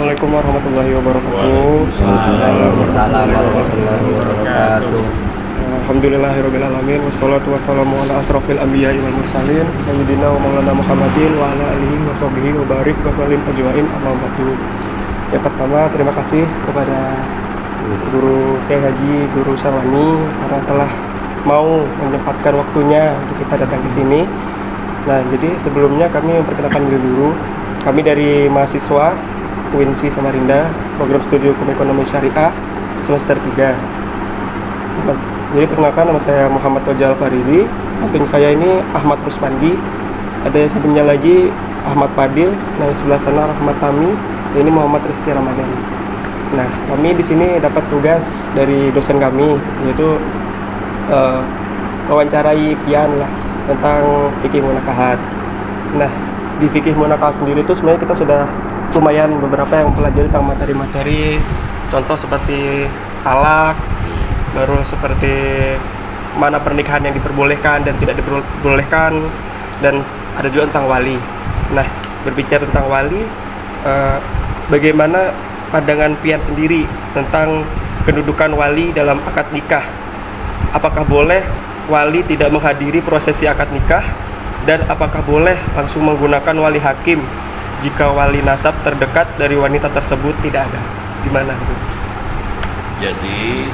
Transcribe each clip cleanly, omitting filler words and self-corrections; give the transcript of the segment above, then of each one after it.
Assalamualaikum warahmatullahi wabarakatuh. Waalaikumsalam warahmatullahi wabarakatuh. Alhamdulillahirabbil alamin wassalatu wassalamu ala asrofil anbiya'i wal mursalin sayyidina wa maulana Muhammadin wa ala alihi wa sahbihi wa barik wa sallim ajmain amma ba'du. Yang pertama, terima kasih kepada Guru Kiai Haji Guru Syarwani karena telah mau menyempatkan waktunya untuk kita datang ke sini. Nah, jadi sebelumnya kami memperkenalkan diri dulu. Kami dari mahasiswa UINSI Samarinda, program studi hukum ekonomi syariah semester 3. Jadi perkenalkan, nama saya Muhammad Tojal Farizi. Samping saya ini Ahmad Rusmandi. Ada sampingnya lagi Ahmad Fadil. Nah, sebelah sana Rahmat Tami. Ini Muhammad Rizky Ramadan. Nah, kami di sini dapat tugas dari dosen kami, yaitu wawancarai pian lah tentang fikih munakahat. Nah, di fikih munakahat sendiri itu sebenarnya kita sudah lumayan beberapa yang mempelajari tentang materi-materi, contoh seperti talak, baru seperti mana pernikahan yang diperbolehkan dan tidak diperbolehkan, dan ada juga tentang wali. Nah, berbicara tentang wali, bagaimana pandangan pian sendiri tentang kedudukan wali dalam akad nikah? Apakah boleh wali tidak menghadiri prosesi akad nikah, dan apakah boleh langsung menggunakan wali hakim jika wali nasab terdekat dari wanita tersebut tidak ada? Gimana itu? Jadi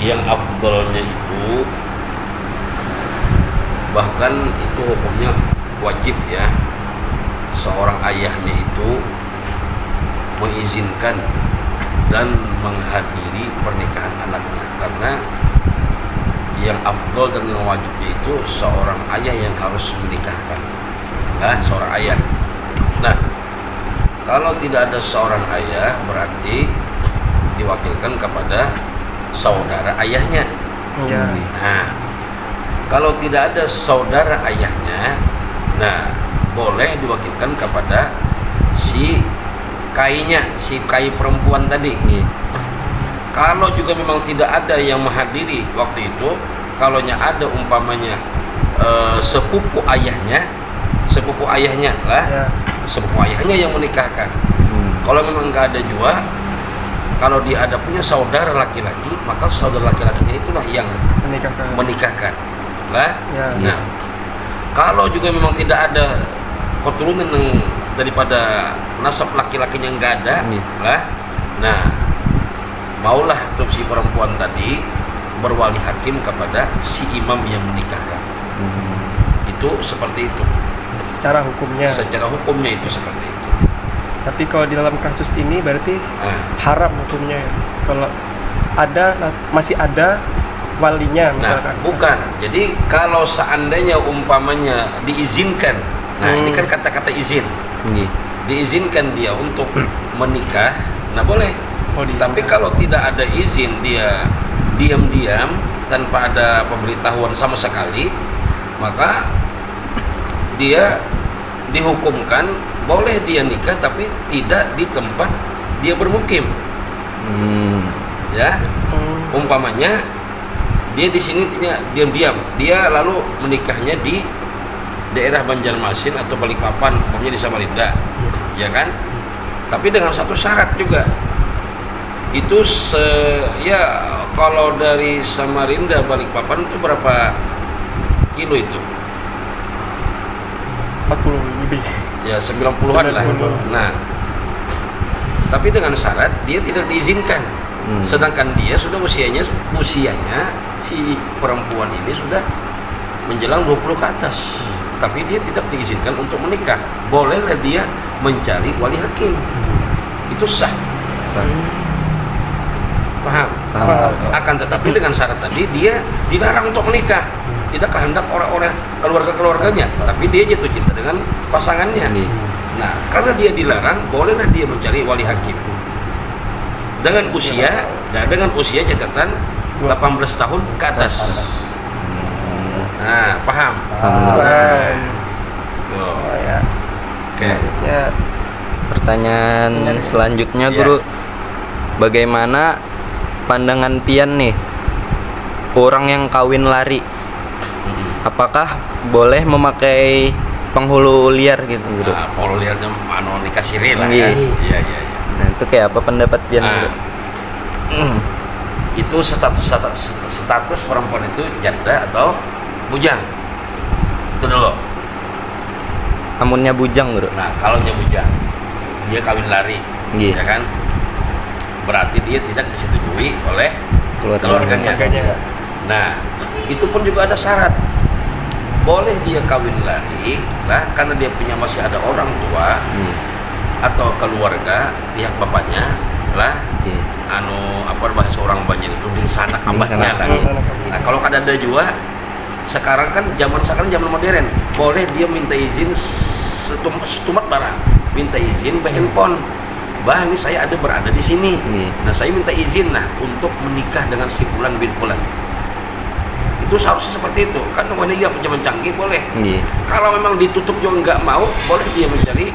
yang afdalnya itu, bahkan itu hukumnya wajib ya, seorang ayahnya itu mengizinkan dan menghadiri pernikahan anaknya, karena yang afdal dan yang wajibnya itu seorang ayah yang harus menikahkan, seorang ayah. Nah, kalau tidak ada seorang ayah berarti diwakilkan kepada saudara ayahnya. Ya. Nah, kalau tidak ada saudara ayahnya, nah boleh diwakilkan kepada si kainya, si kai perempuan tadi. Kalau juga memang tidak ada yang menghadiri waktu itu, kalaunya ada umpamanya sepupu ayahnya lah, sepupu ayahnya yang menikahkan. Kalau memang nggak ada juga, kalau dia ada punya saudara laki-laki, maka saudara laki-lakinya itulah yang menikahkan lah. Nah, kalau juga memang tidak ada keturunan daripada nasab laki-lakinya nggak ada lah, nah maulah tuh si perempuan tadi berwali hakim kepada si imam yang menikahkan. Itu seperti itu. Secara hukumnya itu seperti itu. Tapi kalau di dalam kasus ini berarti haram hukumnya ya? Kalau masih ada walinya misalkan. Nah, bukan. Jadi kalau seandainya umpamanya diizinkan, ini kan kata-kata izin. Diizinkan dia untuk menikah, nah boleh. Tapi kalau tidak ada izin, dia diam-diam tanpa ada pemberitahuan sama sekali, maka dia dihukumkan boleh dia nikah tapi tidak di tempat dia bermukim. Ya, umpamanya dia di sini diam-diam, dia lalu menikahnya di daerah Banjarmasin atau Balikpapan, umpamanya di Samarinda, ya kan? Tapi dengan satu syarat juga. Itu kalau dari Samarinda Balikpapan itu berapa kilo itu? 40 lebih. Ya 90-an lah. Nah, tapi dengan syarat dia tidak diizinkan. Sedangkan dia sudah usianya si perempuan ini sudah menjelang 20 ke atas. Tapi dia tidak diizinkan untuk menikah. Bolehlah dia mencari wali hakim. Itu sah. Paham? Akan tetapi dengan syarat tadi dia dilarang untuk menikah, tidak kehendak orang-orang keluarganya, tapi dia jatuh cinta dengan pasangannya. Nah, karena dia dilarang, bolehlah dia mencari wali hakim dengan usia catatan 18 tahun ke atas. Nah, paham? Oke. Pertanyaan selanjutnya, Guru, bagaimana pandangan pian nih, orang yang kawin lari, apakah boleh memakai penghulu liar gitu Guru. Nah, kalau lihatnya nikah siri lah Iya. ya. Iya, iya, iya. Nah itu kayak apa pendapat pian Guru? Itu status perempuan itu janda atau bujang. Itu dulu. Amunnya bujang Guru. Nah, kalau nya bujang, dia kawin lari, Iya. ya kan? Berarti dia tidak disetujui oleh keluarganya. Nah, itu pun juga ada syarat. Boleh dia kawin lari, lah, karena dia punya masih ada orang tua atau keluarga pihak bapaknya, lah, Iya. bahasa orang banyak itu di sanak abahnya sanak. lagi. Nah, kalau kadada juga sekarang kan zaman modern, boleh dia minta izin setumat barang, minta izin by handphone. Bah, ini saya berada di sini. Nah, saya minta izin untuk menikah dengan si fulan bin fulan. Itu seharusnya seperti itu. Kan wanita zaman canggih boleh. Kalau memang ditutup juga nggak mau, boleh dia mencari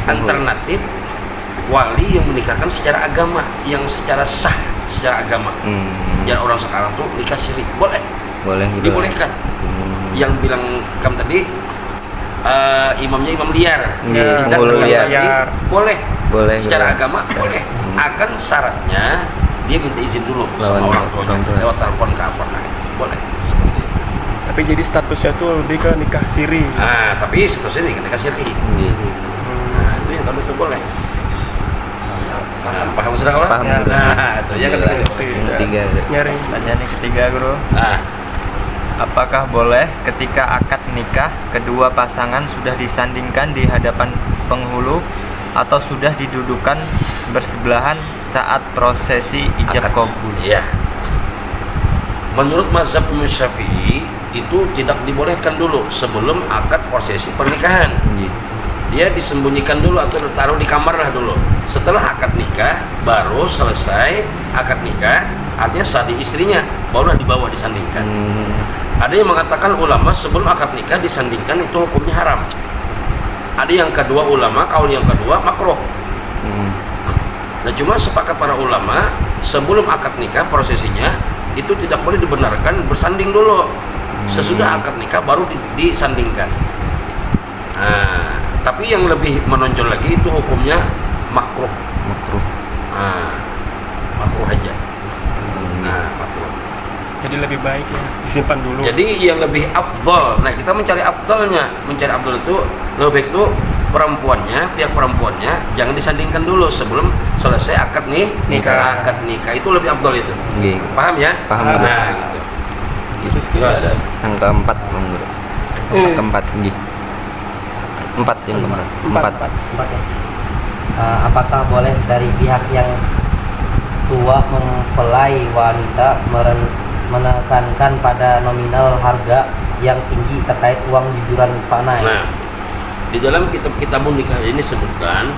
alternatif wali yang menikahkan secara agama, yang secara sah secara agama. Jangan orang sekarang tuh nikah siri, boleh Gitu. dibolehkan. Yang bilang kamu tadi imamnya imam liar, tidak penghulu liar. liar. Boleh secara gitu. agama boleh. Akan syaratnya dia minta izin dulu Lawan sama orang tuanya orang tua. lewat telepon ke apa boleh. Tapi jadi statusnya tuh lebih ke nikah siri. Nah, tapi statusnya nikah siri. Nah, itu yang kalau itu boleh. Nah, paham sudah kalau? Paham, Guru. Nah, itu ya kan. Yang ketiga Guru. Nyari. Pertanyaan yang ketiga Guru, Nah, apakah boleh ketika akad nikah kedua pasangan sudah disandingkan di hadapan penghulu atau sudah didudukan bersebelahan saat prosesi ijab akad. kabul? Iya. Menurut mazhab Imam Syafi'i itu tidak dibolehkan dulu sebelum akad prosesi pernikahan. Dia disembunyikan dulu atau ditaruh di kamar lah dulu. Setelah akad nikah baru selesai akad nikah, artinya sah di istrinya, barulah dibawa disandingkan. Ada yang mengatakan ulama sebelum akad nikah disandingkan itu hukumnya haram. Ada yang kedua ulama, kaul yang kedua makruh. Nah, cuma sepakat para ulama sebelum akad nikah prosesinya itu tidak boleh dibenarkan bersanding dulu. Sesudah akad nikah baru disandingkan. Nah, tapi yang lebih menonjol lagi itu hukumnya makruh. Nah, makruh aja. Nah, makruh. Jadi lebih baik ya disimpan dulu. Jadi yang lebih afdal. Nah, kita mencari afdalnya. Mencari afdal itu lebih baik itu pihak perempuannya jangan disandingkan dulu sebelum selesai akad Nikah. Akad nikah itu lebih afdal itu. Paham ya? Paham, Guru. Nah, gitu. Terus yang keempat Bang Guru. Keempat empat yang keempat. Empat ya. Apakah boleh dari pihak yang tua mempelai wanita menekankan pada nominal harga yang tinggi terkait uang jujuran panai? Nah, di dalam kitab nikah ini sebutkan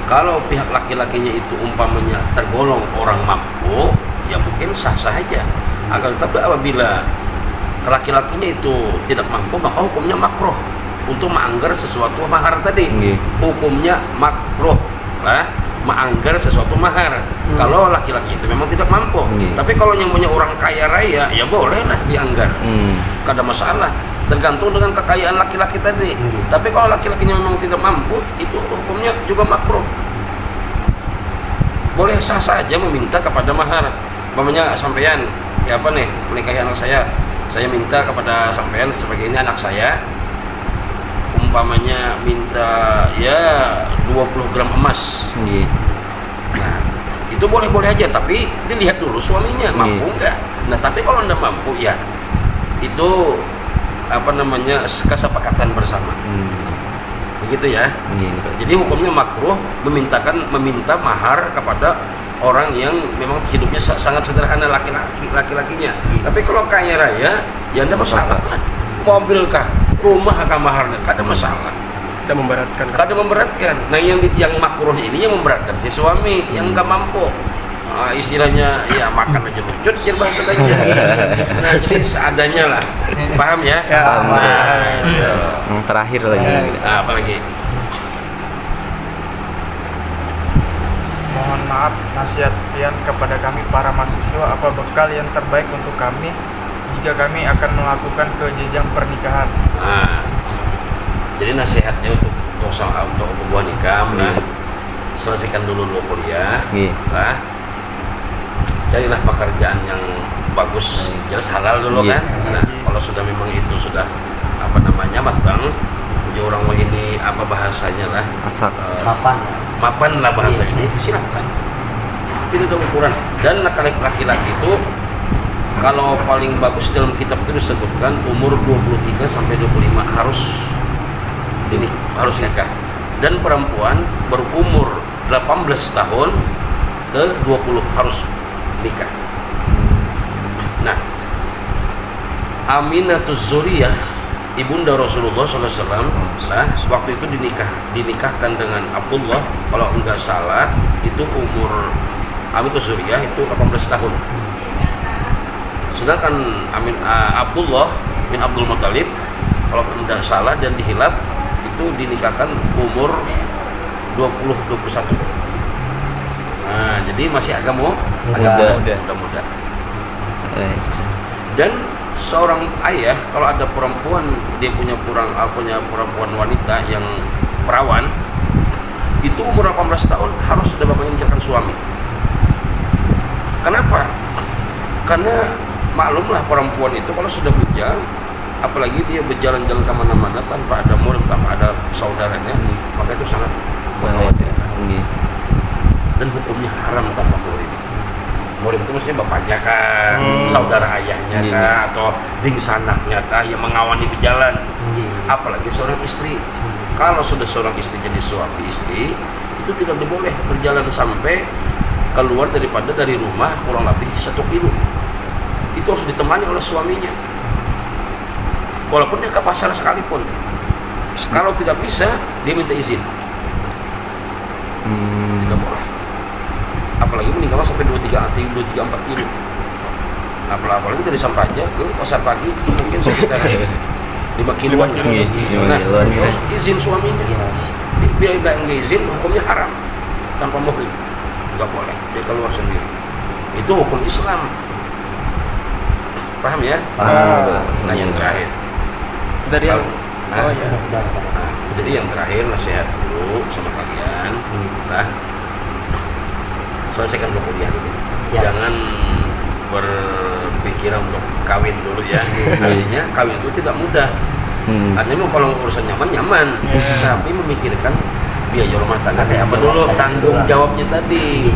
kalau pihak laki-lakinya itu umpamanya tergolong orang mampu, ya mungkin sah-sah aja. Akan tetapi apabila laki-lakinya itu tidak mampu, maka hukumnya makruh untuk menganggar sesuatu mahar tadi. Hukumnya makruh lah, menganggar sesuatu mahar. Kalau laki-laki itu memang tidak mampu. Tapi kalau yang punya orang kaya raya, ya bolehlah dianggar. Kada masalah. Tergantung dengan kekayaan laki-laki tadi. Tapi kalau laki-lakinya memang tidak mampu, itu hukumnya juga makruh. Boleh sah saja meminta kepada mahar. Umpamanya sampean, ya apa nih, menikahi anak saya minta kepada sampean sebagai ini anak saya, umpamanya minta ya 20 gram emas. Nah, itu boleh-boleh aja, tapi dilihat dulu suaminya mampu enggak. Nah, tapi kalau Anda mampu, ya itu kesepakatan bersama. Begitu ya. Jadi hukumnya makruh meminta mahar kepada orang yang memang hidupnya sangat sederhana laki-lakinya. Tapi kalau kaya raya, ya Anda masalah lah. Mobil kah, rumah kah maharnya, kada masalah. Kada memberatkan. Nah, yang makruh ini yang memberatkan si suami yang nggak mampu. Istilahnya ya makan aja lucut jadi bahasa aja. Nah, jadi seadanya lah. Paham ya? Paham. Nah, Yang terakhir lagi. apa lagi? Mohon maaf, nasihat pian kepada kami para mahasiswa, apa bekal yang terbaik untuk kami jika kami akan melakukan ke jenjang pernikahan? Nah, Jadi nasihatnya untuk hubungan nikah lah, selesaikan dulu kuliah Nggih. lah, carilah pekerjaan yang bagus, jelas halal dulu Iya. kan. Nah kalau sudah memang itu sudah apa namanya matang, jadi orang mau ini apa bahasanya lah, Masak. mapan lah bahasanya, itu silakan. Itu udah ukuran. Dan laki-laki itu kalau paling bagus dalam kitab itu disebutkan umur 23 sampai 25 harus nikah. Dan perempuan berumur 18 tahun ke 20 harus nikah. Nah, Aminatus Zuriyah ibunda Rasulullah SAW, nah, waktu itu dinikahkan dengan Abdullah, kalau enggak salah itu umur Aminatus Zuriyah itu 18 tahun. Sedangkan Abdullah bin Abdul Muttalib kalau tidak salah dan dihilaf itu dinikahkan umur 20-21. Nah, jadi masih agak muda. Dan seorang ayah kalau ada perempuan, dia punya perempuan wanita yang perawan, itu umur 18 tahun harus sudah bapaknya mencarikan suami. Kenapa? Karena maklumlah perempuan itu kalau sudah bujang, apalagi dia berjalan-jalan kemana-mana tanpa ada murid, tanpa ada saudaranya, maka itu sangat mengkhawatirkan. Dan hukumnya haram tanpa murid. Murid itu maksudnya bapaknya kah, saudara ayahnya kah, atau dingsanaknya kah yang mengawani berjalan. Apalagi seorang istri. Kalau sudah seorang istri jadi suami istri, itu tidak boleh berjalan sampai keluar dari rumah kurang lebih 1 kilo. Itu harus ditemani oleh suaminya. Walaupun dia ke pasar sekalipun. Kalau tidak bisa, dia minta izin. Tidak boleh. Apalagi meninggal sampai 2-3-4 kilo. Apalagi dari Sampaja ke pasar pagi itu mungkin sekitar 5 kiloan. Nah, terus izin suaminya. Dia nggak izin, hukumnya haram tanpa muhrim. Nggak boleh, dia keluar sendiri. Itu hukum Islam. Paham ya? Nah yang terakhir Dari yang jadi yang terakhir nasihat dulu sama kalian, nah, selesaikan dulu kuliah dulu. Jangan berpikiran untuk kawin dulu ya. Artinya kawin itu tidak mudah. Artinya kalau urusan nyaman, tapi memikirkan biaya rumah tangga kayak apa dulu, tanggung jawabnya tadi.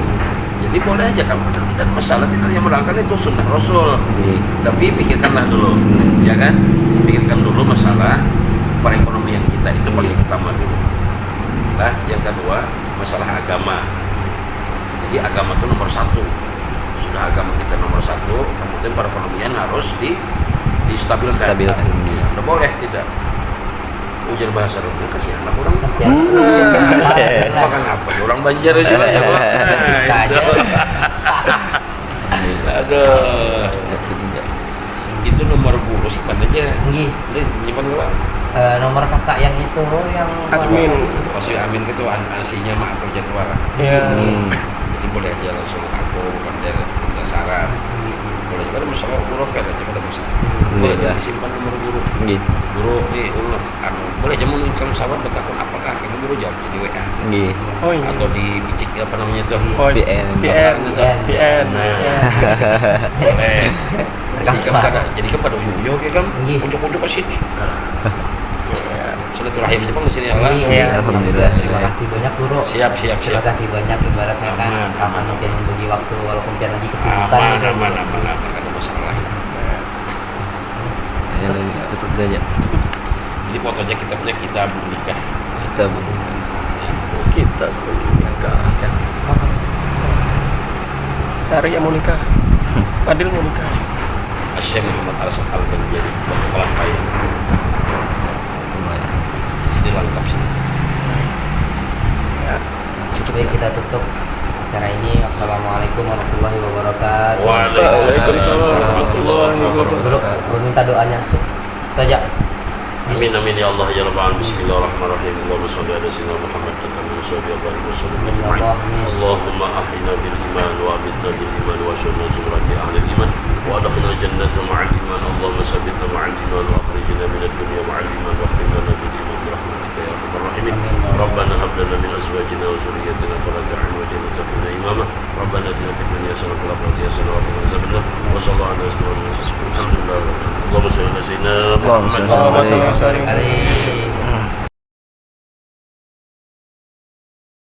Jadi boleh aja kamu, dan masalah tidak yang melanggar itu sunnah Rasul. Tapi pikirkanlah dulu, ya kan? Pikirkan dulu masalah perekonomian kita, itu paling utama dulu. Nah, yang kedua masalah agama. Jadi agama itu nomor 1. Sudah agama kita nomor 1, kemudian perekonomian harus distabilkan. Tidak boleh tidak. Ujar bahasa Arabnya kasihan lah orang. Makan apa ya orang Banjar aja lah ya. Aduh. Itu nomor guru sih aja. Menyimpan gua. Nomor kakak yang itu yang admin. Masih amin gitu asinya mah atau jadwal. Iya. Jadi boleh aja langsung aku pandai minta saran. Boleh juga ada masalah guru aja pada masalah. Boleh aja disimpan nomor guru. Guru nih ulun boleh aja mengirim sahabat bertakun apakah ini guru jawab di WA. Oh iya. Atau di bicik apa namanya itu? VN. Nah, boleh. Jadi kan pada Yuyo kayak kan ujuk-ujuk ke sini. Silaturahim Jepang di sini Allah. Alhamdulillah. Terima kasih banyak guru. Siap. Terima kasih banyak ibaratnya kan. Aman mungkin bagi waktu walaupun kita lagi kesibukan. Aman. Ada masalah. Ya, tutup aja. Jadi fotonya kitabnya kita menikah. Kita menikah. Dari yang mau nikah. Fadil mau nikah. Asyam Muhammad Al-Saf Al-Banjari Kepala Payah. Ini lengkap sih. Baik, kita tutup acara ini. Wassalamualaikum warahmatullahi wabarakatuh. Waalaikumsalam warahmatullahi wabarakatuh. Guru minta doanya. Itu aja. Amin ya Allah ya Rabbal alamin. Bismillahirrahmanirrahim. Allahumma shalli ala sayyidina Muhammad wa ala sahbihi wa barik wa sallim ajma'in. Allahumma ahyina bil iman wa amitna bil iman wa shurna zumrati ahli iman wa adkhilna jannata ma'al iman. Allahumma sabbitna ma'al iman wa akhrijna minad dunya ma'al iman wa akhtimna bil iman bi rahmatika. arhamar rahimin. Rabbana hab lana min azwajina wa dhurriyyatina qurrata a'yun waj'alna lil muttaqina imama. Rabbana atina fid dunya hasanatan wa fil akhirati hasanatan wa qina adzaban nar. Wa sallallahu ala sayyidina Muhammad. Alhamdulillah. Allahumma shalli ala sayyidina Muhammad. Allahumma shalli ala sayyidina Muhammad.